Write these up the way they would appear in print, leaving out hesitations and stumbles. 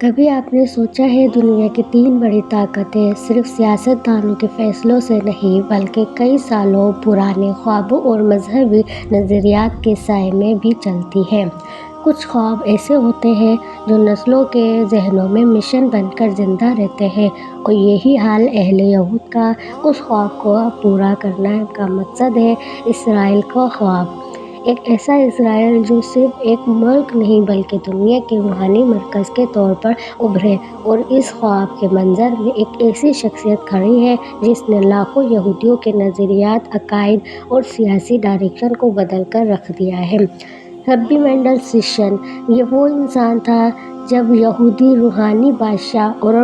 کبھی آپ نے سوچا ہے دنیا کی 3 بڑی طاقتیں صرف سیاستدانوں کے فیصلوں سے نہیں بلکہ کئی سالوں پرانے خوابوں اور مذہبی نظریات کے سائے میں بھی چلتی ہیں۔ کچھ خواب ایسے ہوتے ہیں جو نسلوں کے ذہنوں میں مشن بن کر زندہ رہتے ہیں، اور یہی حال اہل یہود کا۔ اس خواب کو پورا کرنے کا مقصد ہے اسرائیل کا خواب، ایک ایسا اسرائیل جو صرف ایک ملک نہیں بلکہ دنیا کے روحانی مرکز کے طور پر ابھرے۔ اور اس خواب کے منظر میں ایک ایسی شخصیت کھڑی ہے جس نے لاکھوں یہودیوں کے نظریات، عقائد اور سیاسی ڈائریکشن کو بدل کر رکھ دیا ہے۔ ربی مینڈل سیشن یہ وہ انسان تھا جب یہودی روحانی بادشاہ اور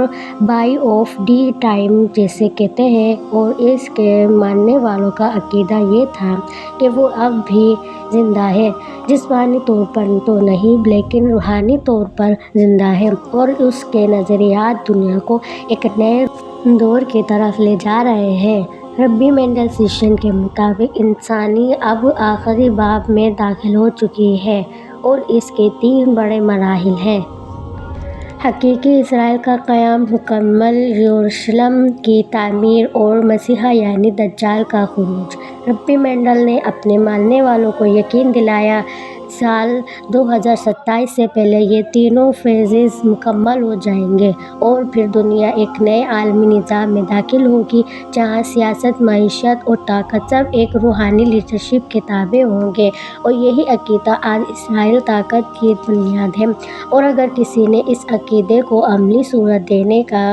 بائی آف دی ٹائم جسے کہتے ہیں، اور اس کے ماننے والوں کا عقیدہ یہ تھا کہ وہ اب بھی زندہ ہے، جسمانی طور پر تو نہیں لیکن روحانی طور پر زندہ ہے، اور اس کے نظریات دنیا کو ایک نئے دور کی طرف لے جا رہے ہیں۔ ربی مینڈل سیشن کے مطابق انسانی اب آخری باب میں داخل ہو چکی ہے، اور اس کے 3 بڑے مراحل ہیں۔ حقیقی اسرائیل کا قیام، مکمل یروشلم کی تعمیر، اور مسیح یعنی دجال کا خروج۔ ربی مینڈل نے اپنے ماننے والوں کو یقین دلایا سال 2027 سے پہلے یہ تینوں فیزز مکمل ہو جائیں گے، اور پھر دنیا ایک نئے عالمی نظام میں داخل ہوگی جہاں سیاست، معیشت اور طاقت سب ایک روحانی لیڈرشپ کے تابع ہوں گے، اور یہی عقیدہ آج اسرائیلی طاقت کی بنیاد ہے۔ اور اگر کسی نے اس عقیدے کو عملی صورت دینے کا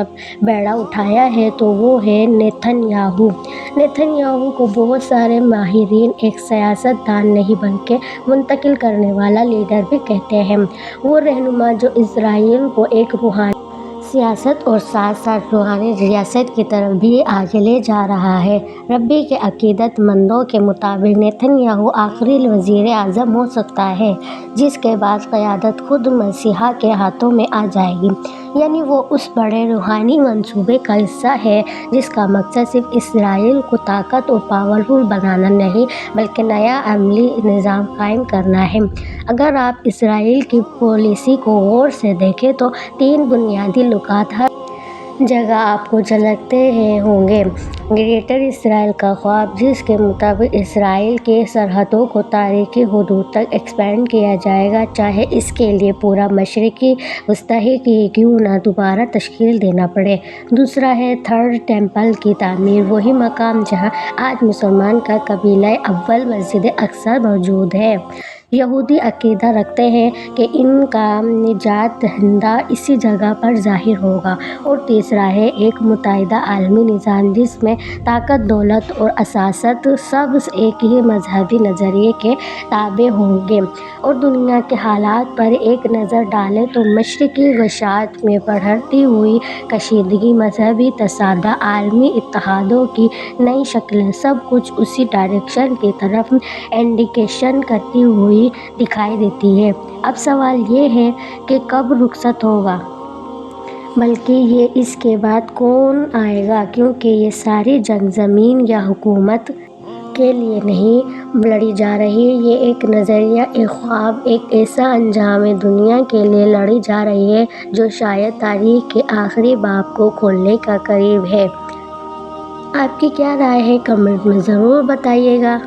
بیڑا اٹھایا ہے تو وہ ہے نیتن یاہو۔ نیتن یاہو کو بہت سارے ماہرین ایک سیاست دان نہیں بلکہ منتقل کرنے والا لیڈر بھی کہتے ہیں، وہ رہنما جو اسرائیل کو ایک روحانی سیاست اور ساتھ ساتھ روحانی ریاست کی طرف بھی آگے لے جا رہا ہے۔ ربی کے عقیدت مندوں کے مطابق نیتن یاہو آخری وزیر اعظم ہو سکتا ہے جس کے بعد قیادت خود مسیح کے ہاتھوں میں آ جائے گی، یعنی وہ اس بڑے روحانی منصوبے کا حصہ ہے جس کا مقصد صرف اسرائیل کو طاقت اور پاورفل بنانا نہیں بلکہ نیا عالمی نظام قائم کرنا ہے۔ اگر آپ اسرائیل کی پالیسی کو غور سے دیکھیں تو 3 بنیادی نکات ہر جگہ آپ کو جھلکتے ہوں گے۔ گریٹر اسرائیل کا خواب، جس کے مطابق اسرائیل کی سرحدوں کو تاریخی حدود تک ایکسپینڈ کیا جائے گا، چاہے اس کے لیے پورا مشرقی وسطی ہی کیوں نہ دوبارہ تشکیل دینا پڑے۔ دوسرا ہے تھرڈ ٹیمپل کی تعمیر، وہی مقام جہاں آج مسلمان کا قبلہ اول مسجد اقصی موجود ہے۔ یہودی عقیدہ رکھتے ہیں کہ ان کا نجات دہندہ اسی جگہ پر ظاہر ہوگا۔ اور تیسرا ہے ایک متحدہ عالمی نظام جس میں طاقت، دولت اور اثاثت سب ایک ہی مذہبی نظریے کے تابع ہوں گے۔ اور دنیا کے حالات پر ایک نظر ڈالیں تو مشرقی وسیعت میں بڑھتی ہوئی کشیدگی، مذہبی تصادم، عالمی اتحادوں کی نئی شکلیں، سب کچھ اسی ڈائریکشن کی طرف انڈیکیشن کرتی ہوئی دکھائی دیتی ہے۔ اب سوال یہ ہے کہ کب رخصت ہوگا، بلکہ یہ اس کے بعد کون آئے گا، کیونکہ یہ ساری جنگ زمین یا حکومت کے لیے نہیں لڑی جا رہی، یہ ایک نظریہ، ایک خواب، ایک ایسا انجام دنیا کے لیے لڑی جا رہی ہے جو شاید تاریخ کے آخری باب کو کھولنے کے قریب ہے۔ آپ کی کیا رائے ہے، کمنٹ میں ضرور بتائیے گا۔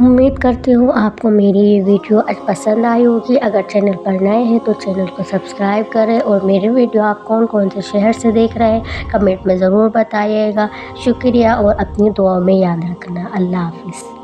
امید کرتی ہوں آپ کو میری یہ ویڈیو پسند آئی ہوگی۔ اگر چینل پر نئے ہیں تو چینل کو سبسکرائب کریں، اور میری ویڈیو آپ کون سے شہر سے دیکھ رہے ہیں کمنٹ میں ضرور بتائیے گا۔ شکریہ، اور اپنی دعاؤں میں یاد رکھنا۔ اللہ حافظ۔